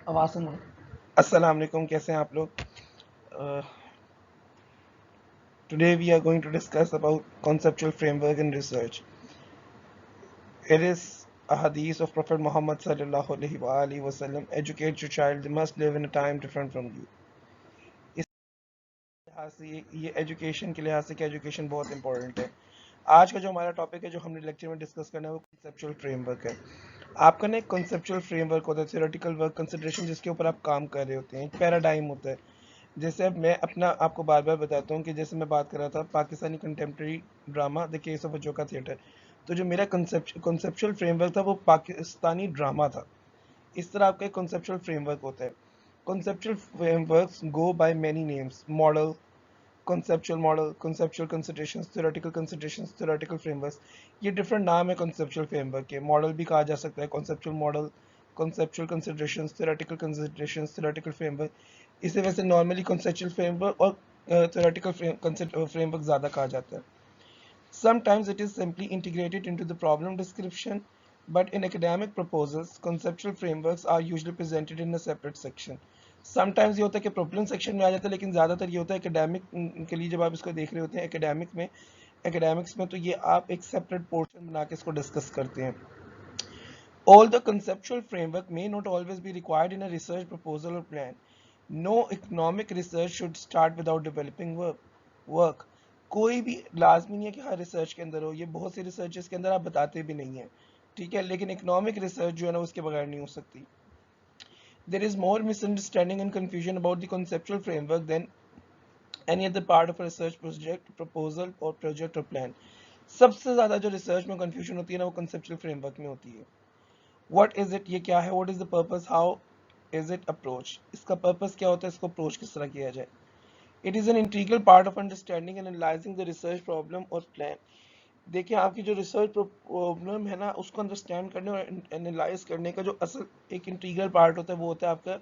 आवाज सुन। अस्सलाम वालेकुम, कैसे हैं आप लोग? Today we are going to discuss about conceptual framework in research. It is a hadith of Prophet Muhammad sallallahu alaihi wasallam. Educate your child; they must live in a time different from you. इस लिहाज से ये education के लिहाज से कि education बहुत important है। आज का जो हमारा टॉपिक है जो हमने लेक्चर में डिस्कस करना है वो कंसेप्चुअल फ्रेमवर्क है। आपका ना एक कंसेप्चुअल फ्रेमवर्क होता है, थ्योरेटिकल वर्क कंसिडरेशन जिसके ऊपर आप काम कर रहे होते हैं, एक पैराडाइम होता है। जैसे अब मैं अपना आपको बार बार बताता हूँ कि जैसे मैं बात कर रहा था Pakistani contemporary drama the case of Ajoka theatre, तो जो मेरा कंसेप्चुअल फ्रेमवर्क था वो पाकिस्तानी ड्रामा था। इस तरह आपका एक कंसेप्चुअल फ्रेमवर्क होता है। Conceptual frameworks go by many names: model, conceptual considerations, theoretical frameworks। ये डिफरेंट नाम है कंसेप्चुअल फ्रेमवर्क के। मॉडल भी कहा जा सकता है, conceptual model, conceptual considerations, theoretical framework। इसे वैसे नॉर्मली conceptual framework और theoretical framework ज़्यादा कहा जाता है। Sometimes it is simply integrated into the problem description, but in academic proposals, conceptual frameworks are usually presented in a separate section. Sometimes ये होता है कि प्रॉब्लम सेक्शन में आ जाता है, लेकिन ज़्यादातर ये होता है एकेडमिक के लिए जब आप इसको देख रहे होते हैं एकेडमिक्स में तो ये आप एक सेपरेट पोर्शन बना के इसको डिस्कस करते हैं। All the conceptual framework may not always be required in a research proposal or plan. No economic research should start without developing work। कोई भी लाजमी नहीं है कि हर रिसर्च के अंदर हो, ये बहुत सी रिसर्चेस के अंदर आप बताते भी नहीं है, ठीक है, लेकिन इकोनॉमिक रिसर्च जो है ना उसके बगैर नहीं हो सकती। There is more misunderstanding and confusion about the conceptual framework than any other part of a research project, proposal or project or plan। सबसे ज़्यादा जो रिसर्च में confusion होती है ना वो conceptual framework में होती है। What is it, ये क्या है? What is the purpose? How is it approach? इसका पर्पस क्या होता है, इसको अप्रोच किस तरह किया जाए। It is an integral part of understanding and analyzing the research problem or plan। देखिए आपकी जो रिसर्च प्रॉब्लम है ना उसको अंडरस्टैंड करने और एनालाइज करने का जो असल एक इंटीग्रल पार्ट होता है वो होता है आपका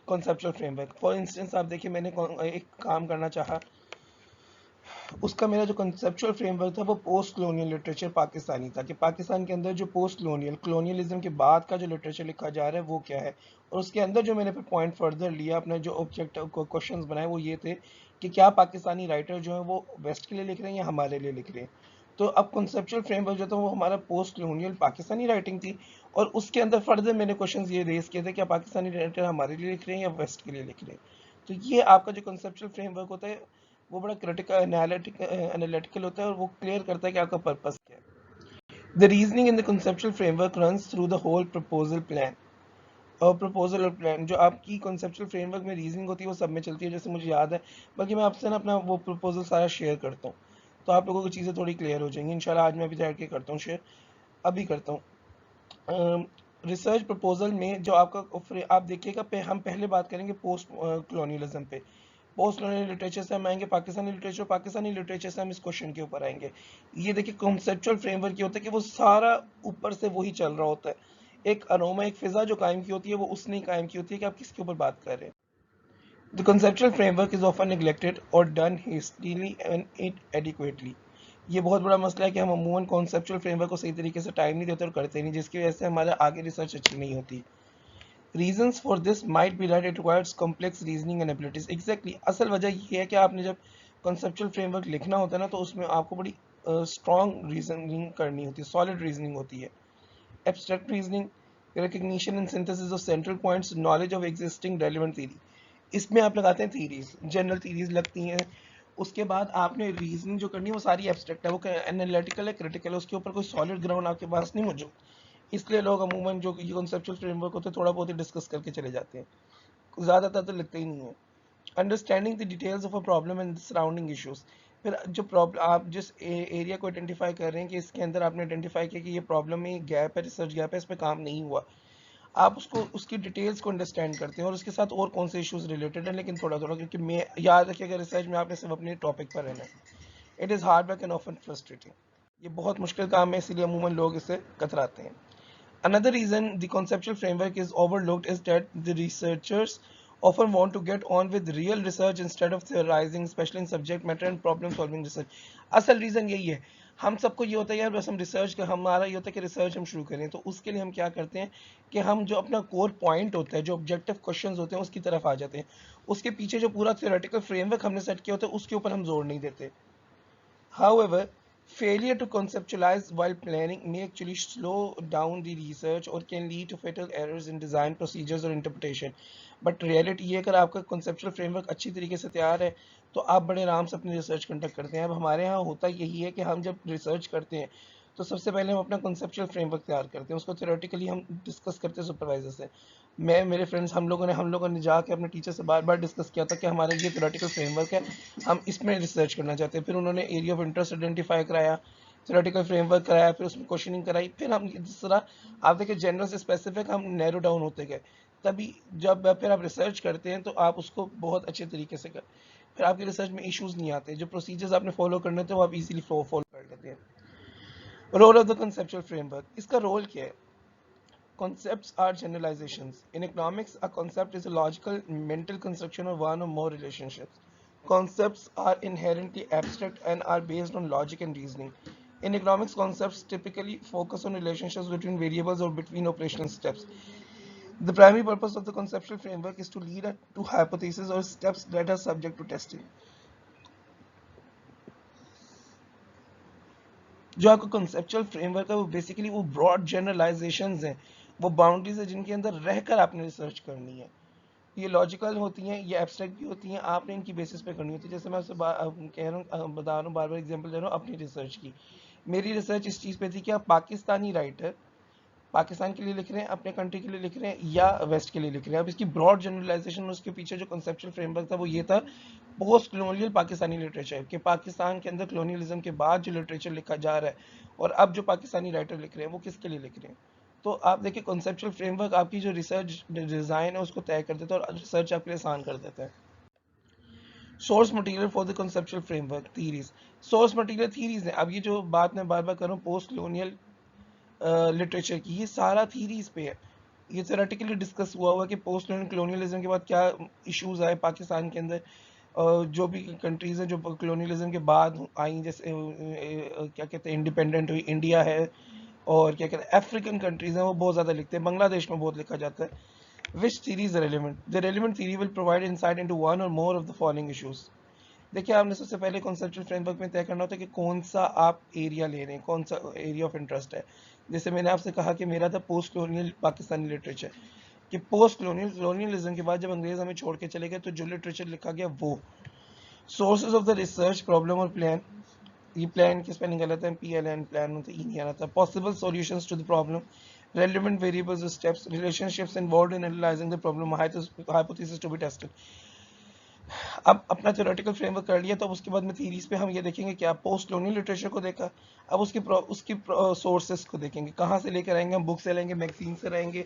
कॉन्सेप्चुअल फ्रेमवर्क। फॉर इंस्टेंस आप देखिए मैंने एक काम करना चाहा, उसका मेरा जो कंसेप्चुअल फ्रेमवर्क था वो पोस्ट कलोनियल लिटरेचर पाकिस्तानी था, कि पाकिस्तान के अंदर जो पोस्ट कलोनियलिज्म के बाद का जो लिटरेचर लिखा जा रहा है वो क्या है। और उसके अंदर जो मैंने फिर पॉइंट फर्दर लिया, अपने जो ऑब्जेक्टिव क्वेश्चंस बनाए वो ये थे कि क्या पाकिस्तानी राइटर जो है वो वेस्ट के लिए लिख रहे हैं या हमारे लिए लिख रहे हैं। तो अब कंसेप्चुअल फ्रेमवर्क जो था वो हमारा पोस्ट कलोनियल पाकिस्तानी राइटिंग थी, और उसके अंदर फर्दर मैंने क्वेश्चंस ये रेज किए थे क्या पाकिस्तानी राइटर हमारे लिए लिख रहे हैं या वेस्ट के लिए लिख रहे हैं। तो ये आपका जो कंसेप्चुअल फ्रेमवर्क होता है वो बड़ा क्रिटिकल एनालिटिकल होता है और वो क्लियर करता है कि आपका पर्पस क्या है। The reasoning in the conceptual framework runs through the whole proposal plan. और प्रपोजल और प्लान जो आपकी कंसेप्चुअल फ्रेमवर्क में रीजनिंग होती है वो सब में चलती है, जैसे मुझे याद है। बाकी मैं आपसे ना अपना वो प्रपोजल सारा शेयर करता हूँ तो आप लोगों को चीज़ें थोड़ी क्लियर हो जाएंगी इंशाल्लाह। आज मैं अभी बैठ के करता हूँ शेयर, अभी करता हूँ। रिसर्च प्रपोजल में जो आपका आप देखिएगा हम पहले बात करेंगे पोस्ट कॉलोनियलिज्म पे। पोस्ट कॉलोनियल लिटरेचर से हम आएंगे पाकिस्तानी लिटरेचर से हम इस क्वेश्चन के ऊपर आएंगे। ये देखिए कॉन्सेप्चुअल फ्रेमवर्क ये होता है कि वो सारा ऊपर से वही चल रहा होता है, एक अरोमा एक फिजा जो कायम की होती है वो उसने कायम की होती है कि आप किसके ऊपर बात कर रहे हैं। The conceptual framework is often neglected or done hastily and inadequately। ये बहुत बड़ा मसला है कि हम अमूमन कॉन्सेप्चुअल फ्रेमवर्क को सही तरीके से टाइम नहीं देते और करते नहीं, जिसकी वजह से हमारा आगे रिसर्च अच्छी नहीं होती। Reasons for this might be that it requires complex reasoning and abilities। Exactly, असल वजह ये है कि आपने जब conceptual framework लिखना होता है ना तो उसमें आपको बड़ी strong reasoning करनी होती है, solid reasoning होती है। Abstract reasoning, recognition and synthesis of central points, knowledge of existing relevant theory। इसमें आप लगाते हैं थीरीज, जनरल थीरीज लगती हैं। उसके बाद आपने रीजनिंग जो करनी है वो सारी एब्स्ट्रैक्ट है, वो एनालिटिकल है, क्रिटिकल है, उसके ऊपर कोई सॉलिड ग्राउंड आपके पास नहीं मौजूद। इसलिए लोग अमूमन जो ये कॉन्सेप्चुअल फ्रेमवर्क होते हैं थोड़ा बहुत ही डिस्कस करके चले जाते हैं, ज़्यादातर तो लिखते ही नहीं है। Understanding the details of a problem and surrounding issues. फिर जो प्रॉब्लम आप जिस एरिया को आइडेंटिफाई कर रहे हैं कि इसके अंदर आपने आइडेंटिफाई किया कि ये प्रॉब्लम में गैप है, रिसर्च गैप है, इस पर काम नहीं हुआ, आप उसको उसकी डिटेल्स को अंडरस्टैंड करते हैं और उसके साथ और कौन से इश्यूज रिलेटेड है, लेकिन थोड़ा थोड़ा, क्योंकि मैं याद रखिएगा रिसर्च में आपने सिर्फ अपने टॉपिक पर रहना है। It is hard work and often frustrating. ये बहुत मुश्किल काम है, इसीलिए अमूमन लोग इससे कतराते हैं। Another reason the conceptual framework is overlooked is that the researchers often want to get on with real research instead of theorizing, especially in subject matter and problem solving research। असल रीज़न यही है, हम सबको ये होता है यार बस हम रिसर्च का, हमारा ये होता है कि रिसर्च हम शुरू करें, तो उसके लिए हम क्या करते हैं कि हम जो अपना कोर पॉइंट होता है, जो ऑब्जेक्टिव क्वेश्चंस होते हैं उसकी तरफ आ जाते हैं। उसके पीछे जो पूरा थ्योरेटिकल फ्रेमवर्क हमने सेट किया होता है उसके ऊपर हम जोर नहीं देते। However, failure to conceptualize while planning may actually slow down the research or can lead to fatal errors in design procedures or interpretation. But reality ये अगर आपका conceptual framework अच्छी तरीके से तैयार है तो आप बड़े आराम से अपनी रिसर्च कंडक्ट करते हैं। अब हमारे यहाँ होता यही है कि हम जब रिसर्च करते हैं तो सबसे पहले हम अपना conceptual framework तैयार करते हैं, उसको theoretically हम डिस्कस करते हैं सुपरवाइजर से। मैं, मेरे फ्रेंड्स, हम लोगों ने जाके अपने टीचर से बार बार डिस्कस किया था कि हमारा ये थ्योरेटिकल फ्रेमवर्क है, हम इसमें रिसर्च करना चाहते हैं। फिर उन्होंने एरिया ऑफ इंटरेस्ट आइडेंटिफाई कराया, थ्योरेटिकल फ्रेमवर्क कराया, फिर उसमें क्वेश्चनिंग कराई, फिर हम जिस तरह आप देखिए जनरल से स्पेसिफिक हम नैरो डाउन होते गए। तभी जब फिर आप रिसर्च करते हैं तो आप उसको बहुत अच्छे तरीके से कर, फिर आपकी रिसर्च में इश्यूज नहीं आते, जो प्रोसीजर्स आपने फॉलो करने थे वो आप इजीली फॉलो कर लेते हैं। Role of the conceptual framework, इसका रोल क्या है? Concepts are generalizations. In economics, a concept is a logical mental construction of one or more relationships. Concepts are inherently abstract and are based on logic and reasoning. In economics, concepts typically focus on relationships between variables or between operational steps. The primary purpose of the conceptual framework is to lead to hypotheses or steps that are subject to testing. जो आपका conceptual framework है वो basically वो broad generalizations हैं, वो boundaries है जिनके अंदर रहकर आपने रिसर्च करनी है। ये लॉजिकल होती हैं, ये एब्स्ट्रैक्ट भी होती हैं, आपने इनकी बेसिस पे करनी होती है। जैसे मैं आपसे कह रहा हूँ, बता रहा हूँ, बार बार एग्जांपल दे रहा हूँ अपनी रिसर्च की। मेरी रिसर्च इस चीज़ पे थी कि आप पाकिस्तानी राइटर पाकिस्तान के लिए लिख रहे हैं, अपने कंट्री के लिए लिख रहे हैं या वेस्ट के लिए लिख रहे हैं। अब इसकी ब्रॉड जनरलाइजेशन, उसके पीछे जो कंसेप्चुअल फ्रेमवर्क था वो ये था, पोस्ट कलोनियल पाकिस्तानी लिटरेचर, कि पाकिस्तान के अंदर कलोनियलिज्म के बाद जो लिटरेचर लिखा जा रहा है और अब जो पाकिस्तानी राइटर लिख रहे हैं वो किसके लिए लिख रहे हैं। तो आप देखिए कॉन्सेप्चुअल फ्रेमवर्क आपकी जो रिसर्च डिजाइन है उसको तय कर देता है और रिसर्च आपके लिए आसान कर देता है। Source material for the conceptual framework theories, source material theories है। अब ये जो बात मैं बार बार कर रहा हूँ पोस्ट कलोनियल लिटरेचर की, ये सारा थीरीज पे है। ये थ्योरेटिकली डिस्कस हुआ कि पोस्ट कलोनियलिज्म के बाद क्या इश्यूज आए पाकिस्तान के अंदर, जो भी कंट्रीज हैं जो कलोनियलिज्म के बाद आई, जैसे क्या कहते हैं इंडिपेंडेंट हुई, इंडिया है, और क्या कहते हैं अफ्रीकन कंट्रीज हैं वो बहुत ज़्यादा लिखते हैं, बांग्लादेश में बहुत लिखा जाता है। Which theory is relevant? The relevant theory will provide insight into one or more of the following issues. देखिए आपने सबसे पहले कॉन्सेप्चुअल फ्रेमवर्क में तय करना होता है कि कौन सा आप एरिया ले रहे हैं, कौन सा एरिया ऑफ इंटरेस्ट है। जैसे मैंने आपसे कहा कि मेरा था पोस्ट कलोनियल पाकिस्तानी लिटरेचर, कि पोस्ट कलोनियलिज्म के बाद जब अंग्रेज हमें छोड़ के चले गए तो जो लिटरेचर लिखा गया वो। Sources of the research, problem और प्लान, ये प्लान की स्पेलिंग गलत है, PLN प्लान होता है, ई नहीं आना था। Possible solutions to the problem, relevant variables or steps, relationships involved in analyzing the problem, hypothesis to be tested। अब अपना थ्योरेटिकल फ्रेमवर्क कर लिया तो अब उसके बाद में थीरीज पे हम ये देखेंगे कि आप पोस्ट कलोनियल लिटरेचर को देखा, अब उसकी सोर्सेस को देखेंगे, कहाँ से लेकर आएंगे हम, बुक से लेंगे, मैगजीन से रहेंगे।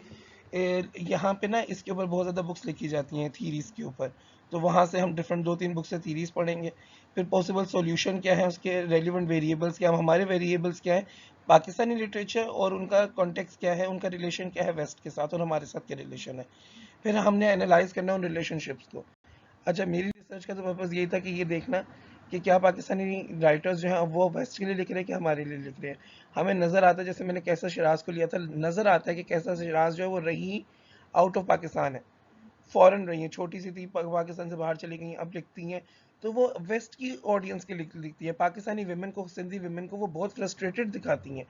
यहाँ पे ना इसके ऊपर बहुत ज़्यादा बुक्स लिखी जाती हैं थीरीज के ऊपर, तो वहाँ से हम डिफरेंट 2-3 बुक से थीरीज पढ़ेंगे। फिर पॉसिबल सॉल्यूशन क्या है उसके, रेलिवेंट वेरिएबल्स क्या, हमारे वेरिएबल्स क्या है पाकिस्तानी लिटरेचर, और उनका कॉन्टेक्स्ट क्या है, उनका रिलेशन क्या है वेस्ट के साथ और हमारे साथ क्या रिलेशन है। फिर हमने एनालाइज करना है उन रिलेशनशिप्स को। अच्छा, मेरी रिसर्च का तो पर्पज़ यही था कि ये देखना कि क्या पाकिस्तानी राइटर्स जो हैं वो वेस्ट के लिए लिख रहे हैं कि हमारे लिए लिख रहे हैं। हमें नज़र आता है, जैसे मैंने कैसा शिराज को लिया था, नज़र आता है कि कैसा शिराज जो है वो रही आउट ऑफ पाकिस्तान है, फॉरेन रही है, छोटी सी थी, पाकिस्तान से बाहर चली गई, अब लिखती हैं तो वो वेस्ट की ऑडियंस के लिखती है। पाकिस्तानी विमेन को, सिंधी विमेन को वो बहुत फ्रस्ट्रेटेड दिखाती हैं।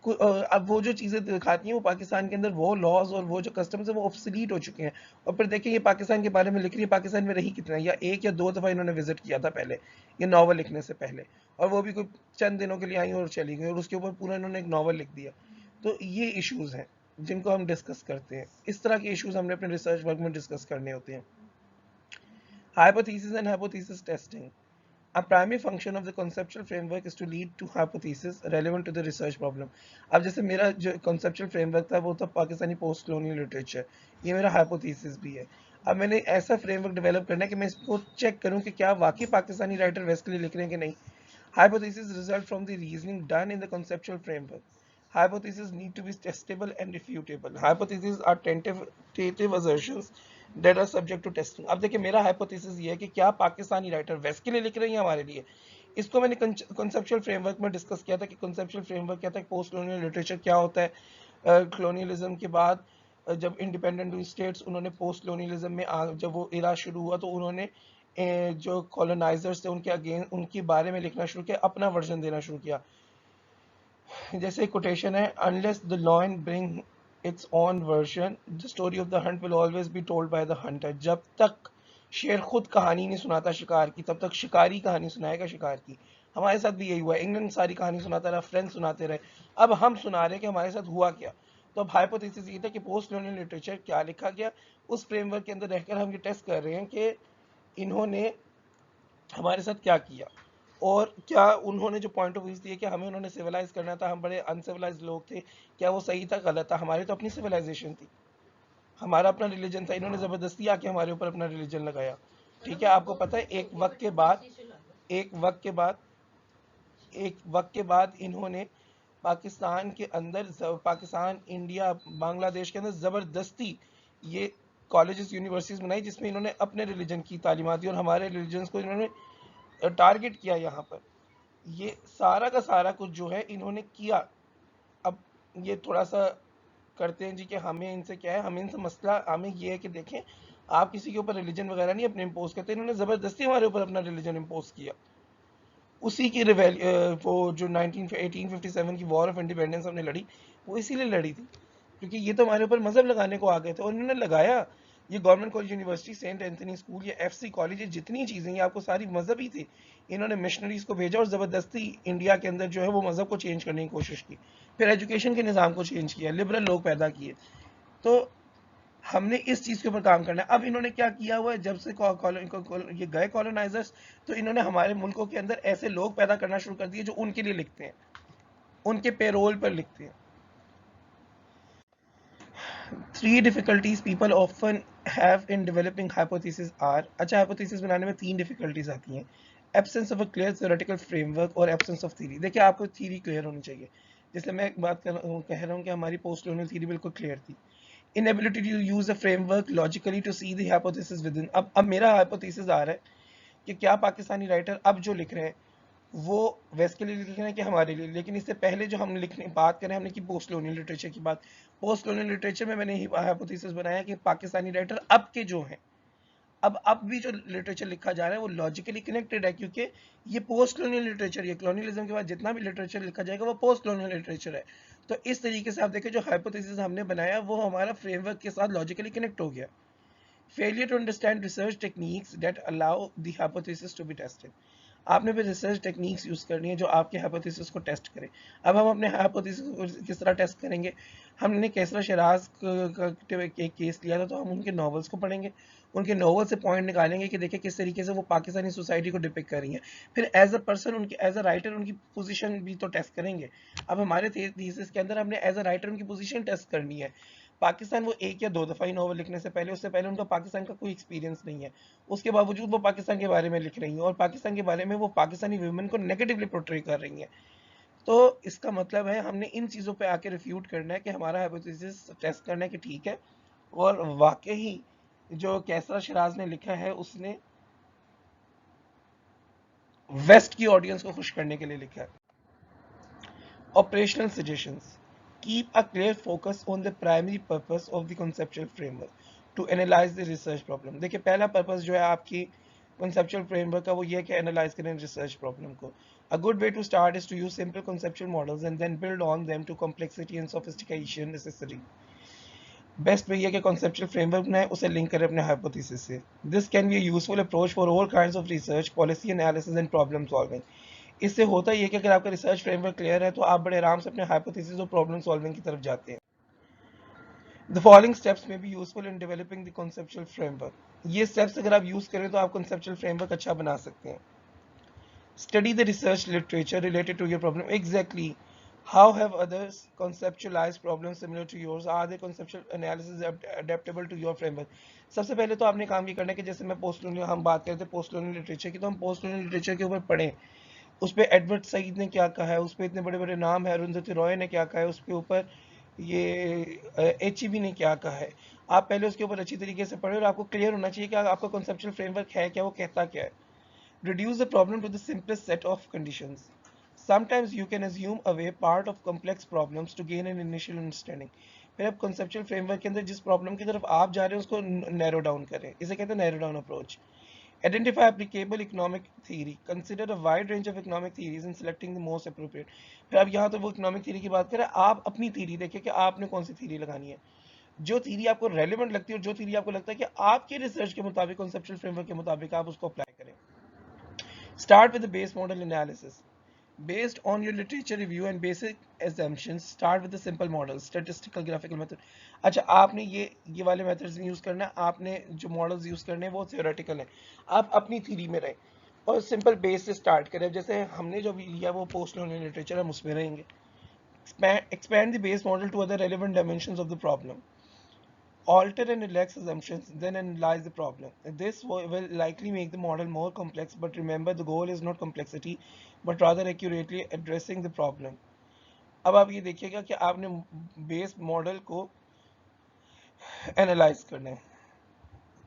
अब वो जो चीज़ें दिखाती हैं वो पाकिस्तान के अंदर वो लॉज और वो जो कस्टम्स है वो ऑब्सोलीट हो चुके हैं। और फिर देखिए ये पाकिस्तान के बारे में लिख रही है, पाकिस्तान में रही कितना, या 1 या 2 दफ़ा इन्होंने विजिट किया था पहले, ये नावल लिखने से पहले, और वो भी कोई चंद दिनों के लिए आई और चली गई, और उसके ऊपर पूरा इन्होंने एक नावल लिख दिया। तो ये इश्यूज़ हैं जिनको हम डिस्कस करते हैं, इस तरह के इश्यूज़ हमने अपने रिसर्च वर्क में डिस्कस करने होते हैं। Hypothesis and hypothesis testing, A primary function of the conceptual framework is to lead to hypotheses relevant to the research problem। अब जैसे मेरा जो conceptual framework था वो था पाकिस्तानी पोस्ट colonial literature, ये मेरा hypothesis भी है। अब मैंने ऐसा framework develop करना है कि मैं इसको चेक करूं कि क्या वाकई पाकिस्तानी राइटर वेस्ट के लिए लिख रहे हैं कि नहीं। Hypotheses result from the reasoning done in the conceptual framework। Hypotheses need to be testable and refutable। Hypotheses are tentative assertions that are subject to testing। अब देखिए मेरा hypothesis ये है कि क्या पाकिस्तानी राइटर वेस्ट के लिए लिख रहे हैं या हमारे लिए। इसको मैंने कॉन्सेप्चुअल फ्रेमवर्क में डिस्कस किया था कि कॉन्सेप्चुअल फ्रेमवर्क क्या था, पोस्ट कॉलोनियल लिटरेचर क्या होता है। कॉलोनियलिज्म के बाद जब इंडिपेंडेंट हुई स्टेट्स, उन्होंने पोस्ट कॉलोनियलिज्म में जब वो इरा शुरू हुआ तो उन्होंने जो कॉलोनाइजर्स थे उनके अगेंस्ट, उनके बारे में लिखना शुरू किया, अपना वर्जन देना शुरू किया। जैसे कोटेशन है, unless the lion bring its own version the story of the Hunt will always be told by the Hunter. जब तक शेर खुद कहानी नहीं सुनाता शिकार की, तब तक शिकारी कहानी सुनाएगा शिकार की। हमारे साथ भी यही हुआ, इंग्लैंड सारी कहानी सुनाता रहा, फ्रेंच सुनाते रहे, अब हम सुना रहे कि हमारे साथ हुआ क्या। तो अब हाइपोथेसिस ये था कि पोस्ट कॉलोनियल लिटरेचर क्या लिखा गया, उस फ्रेमवर्क के अंदर रहकर हम ये टेस्ट कर रहे हैं कि इन्होंने हमारे साथ क्या किया, और क्या उन्होंने जो पॉइंट ऑफ व्यू दिए कि हमें उन्होंने सिविलाइज करना था, हम बड़े अनसिविलाइज लोग थे, क्या वो सही था गलत था। हमारी तो अपनी सिविलाइजेशन थी, हमारा अपना रिलीजन था, इन्होंने जबरदस्ती आके हमारे ऊपर अपना रिलीजन लगाया। ठीक है, आपको पता है एक वक्त के बाद इन्होंने पाकिस्तान के अंदर, पाकिस्तान इंडिया बांग्लादेश के अंदर जबरदस्ती ये कॉलेजेस यूनिवर्सिटीज बनाई, जिसमें इन्होंने अपने रिलीजन की तालीमात दी और हमारे रिलीजन को इन्होंने टारगेट किया यहाँ पर। ये सारा का सारा कुछ जो है इन्होंने किया। अब ये थोड़ा सा करते हैं जी कि हमें इनसे क्या है, हमें इनसे मसला हमें ये है कि देखें, आप किसी के ऊपर रिलीजन वगैरह नहीं अपने इम्पोज करते, इन्होंने ज़बरदस्ती हमारे ऊपर अपना रिलीजन इम्पोज किया। उसी की वो जो 1857 की वॉर ऑफ इंडिपेंडेंस हमने लड़ी, वो इसीलिए लड़ी थी क्योंकि ये तो हमारे ऊपर मजहब लगाने को आ गए थे, और इन्होंने लगाया। ये government college university, saint Anthony school, ये एफसी कॉलेज, ये जितनी चीज़ें ये आपको सारी मजहबी थी। इन्होंने मिशनरीज को भेजा और ज़बरदस्ती इंडिया के अंदर जो है वो मज़हब को चेंज करने की कोशिश की। फिर एजुकेशन के निज़ाम को चेंज किया, लिबरल लोग पैदा किए। तो हमने इस चीज़ के ऊपर काम करना है। अब इन्होंने क्या किया हुआ है, जब से ये गए कॉलोनाइजर्स, तो इन्होंने हमारे मुल्कों के अंदर ऐसे लोग पैदा करना शुरू कर दिए जो उनके लिए लिखते हैं, उनके पेरोल पर लिखते हैं। Three difficulties people often have in developing hypothesis are. अच्छा, हाइपोथेसिस बनाने में तीन डिफिकल्टीज आती हैं, absence of a clear theoretical framework और एब्सेंस ऑफ थ्योरी। देखिए, आपको थ्योरी क्लियर होनी चाहिए। जैसे मैं बात कह रहा हूँ कि हमारी पोस्ट कॉलोनियल थ्योरी बिल्कुल क्लियर थी। Inability to use a framework logically to see the hypothesis within. अब मेरा हाइपोथेसिस आ रहा है कि क्या पाकिस्तानी राइटर अब जो लिख रहे हैं वो वेस्ट के लिए लिख रहे हैं कि हमारे लिए, लेकिन इससे पहले जो हम लिखने बात करें, हमने की पोस्ट कॉलोनियल लिटरेचर की बात। पोस्ट कॉलोनियल लिटरेचर में मैंने हाइपोथेसिस बनाया कि पाकिस्तानी राइटर अब के जो हैं, अब भी जो लिटरेचर लिखा जा रहा है वो लॉजिकली कनेक्टेड है, क्योंकि ये पोस्ट कॉलोनियल लिटरेचर, ये कॉलोनियलिज्म के बाद जितना भी लिटरेचर लिखा जाएगा वो पोस्ट कॉलोनियल लिटरेचर है। तो इस तरीके से आप देखें, जो हाइपोथेसिस हमने बनाया वो हमारा फ्रेमवर्क के साथ लॉजिकली कनेक्ट हो गया। Failure to understand research techniques that allow the hypothesis to be tested. आपने फिर रिसर्च टेक्निक्स यूज़ करनी है जो आपके हाइपोथेसिस को टेस्ट करें। अब हम अपने हाइपोथेसिस को किस तरह टेस्ट करेंगे, हमने कैसरा शराज का एक केस लिया था, तो हम उनके नॉवेल्स को पढ़ेंगे, उनके नॉवल से पॉइंट निकालेंगे कि देखिए किस तरीके से वो पाकिस्तानी सोसाइटी को डिपिक्ट कर रही हैं। फिर एज अ पर्सन उनकी, एज अ राइटर उनकी पोजीशन भी तो टेस्ट करेंगे। अब हमारे थीसिस के अंदर हमने एज अ राइटर उनकी पोजीशन टेस्ट करनी है। पाकिस्तान, वो एक या दो दफ़ा ही नॉवल लिखने से पहले, उससे पहले उनका पाकिस्तान का कोई एक्सपीरियंस नहीं है, उसके बावजूद वो पाकिस्तान के बारे में लिख रही हैं, और पाकिस्तान के बारे में वो पाकिस्तानी वुमेन को नेगेटिवली पोर्ट्रे कर रही हैं। तो इसका मतलब है हमने इन चीज़ों पे आके रिफ्यूट करना है कि हमारा हाइपोथेसिस टेस्ट करना है कि ठीक है, और वाकई जो कैसरा शराज ने लिखा है उसने वेस्ट की ऑडियंस को खुश करने के लिए लिखा है। Operational suggestions: keep a clear focus on the primary purpose of the conceptual framework to analyze the research problem। देखिए, पहला पर्पस जो है आपकी conceptual framework का वो ये है कि analyze करें research problem को। A good way to start is to use simple conceptual models and then build on them to complexity and sophistication necessary। Best वही है कि conceptual framework बनाए, उसे लिंक करें अपने hypothesis से। This can be a useful approach for all kinds of research, policy analysis and problem solving। इससे होता ही है कि अगर आपका रिसर्च फ्रेमवर्क क्लियर है तो आप बड़े आराम से अपने हाइपोथेसिस और प्रॉब्लम सॉल्विंग की तरफ जाते हैं। द फॉलोइंग स्टेप्स में be useful in developing the conceptual framework. ये स्टेप्स अगर आप यूज करें तो आप कॉन्सेप्चुअल फ्रेमवर्क अच्छा बना सकते हैं। Study the research literature related to your problem. Exactly, how have others conceptualized problems similar to yours? Are their conceptual analysis adaptable to your framework? सबसे पहले तो आपने काम ये करना है कि जैसे मैं पोस्ट कॉलोनियल, हम बात करते हैं पोस्ट कॉलोनियल लिटरेचर की, तो हम पोस्ट कॉलोनियल लिटरेचर के ऊपर पढ़ें, उस पर एडवर्ड सईद ने क्या कहा है, उस पर इतने बड़े बड़े नाम है, अरुंधति रॉय ने क्या कहा है, उसके ऊपर ये HEB ने क्या कहा है। आप पहले उसके ऊपर अच्छी तरीके से पढ़े और आपको क्लियर होना चाहिए कि आपका कॉन्सेप्चुअल फ्रेमवर्क है क्या, वो कहता क्या है। Reduce the problem to the simplest set of conditions. Sometimes you can assume away part of complex problems to gain an initial understanding. फिर आप conceptual framework के अंदर जिस problem की तरफ आप जा रहे हैं उसको narrow down करें. इसे कहते हैं narrow down approach. Identify applicable economic theory. Consider a wide range of economic theories in selecting the most appropriate. फिर अब यहाँ तो वो economic theory की बात करें, आप अपनी theory देखें कि आपने कौन सी theory लगानी है. जो theory आपको relevant लगती है और जो theory आपको लगता है कि आपके research के मुताबिक conceptual framework के मुताबिक आप उसको apply करें. Start with the base model analysis. Based on your literature review and basic assumptions, start with the simple models, statistical, graphical method. अच्छा, आपने ये वाले methods यूज करना है, आपने जो models यूज करने हैं वो theoretical है. आप अपनी theory में रहें और simple base से start करें. जैसे हमने जो भी लिया वो post colonial literature, हम उसमें रहेंगे. Expand the base model to other relevant dimensions of the problem. Alter and relax assumptions, then analyze the problem. This will likely make the model more complex, but remember the goal is not complexity, but rather accurately addressing the problem. अब आप ये देखिएगा कि आपने base model को analyse करना है,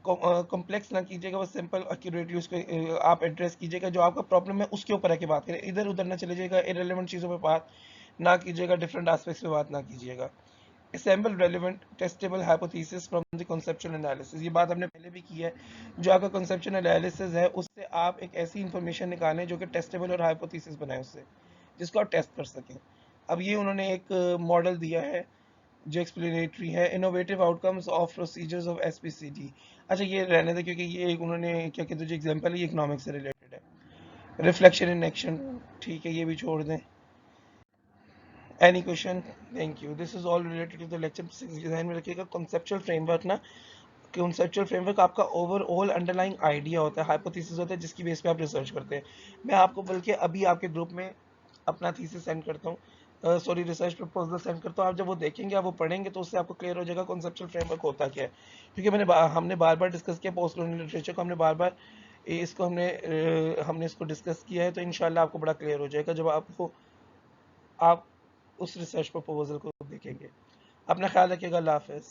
complex ना कीजिएगा, बस सिंपल एक्यूरेटली उसको आप एड्रेस कीजिएगा. जो आपका प्रॉब्लम है उसके ऊपर आके बात करें, इधर उधर ना चले जाइएगा, इररिलेवेंट चीज़ों पे बात ना कीजिएगा, डिफरेंट एस्पेक्ट्स पे बात ना कीजिएगा. Assemble relevant testable hypothesis from the conceptual analysis. ये बात हमने पहले भी की है. जो आपका conceptual analysis है उससे आप एक ऐसी information निकालें जो कि testable और hypothesis बनाए उससे, जिसको आप टेस्ट कर सकें. अब ये उन्होंने एक मॉडल दिया है जो एक्सप्लेनेटरी है, innovative outcomes of procedures of SPCD. अच्छा, ये रहने दें क्योंकि ये एक उन्होंने क्या कहते हैं जो एग्जांपल है ये इकोनॉमिक्स से रिलेटेड है. रिफ्लेक्शन इन एक्शन, ठीक है, ये भी छोड़ दें. Any question? Thank you. This is all related to the lecture. Design में रखिएगा conceptual framework ना. conceptual framework आपका overall underlying idea होता है, hypothesis होता है जिसकी बेस पे आप रिसर्च करते हैं. मैं आपको बल्कि अभी आपके ग्रुप में अपना थीसिस सेंड करता हूँ, सॉरी रिसर्च प्रपोजल सेंड करता हूँ. आप जब वो देखेंगे, आप वो पढ़ेंगे तो उससे आपको क्लियर हो जाएगा conceptual framework होता क्या है. क्योंकि हमने बार बार डिस्कस किया पोस्ट कॉलोनियल लिटरेचर को, हमने बार बार इसको हमने इसको डिस्कस किया है. तो इंशाल्लाह आपको बड़ा क्लियर हो जाएगा जब आप उस रिसर्च प्रपोजल को देखेंगे. अपना ख्याल रखिएगा. अल्लाह हाफिज़.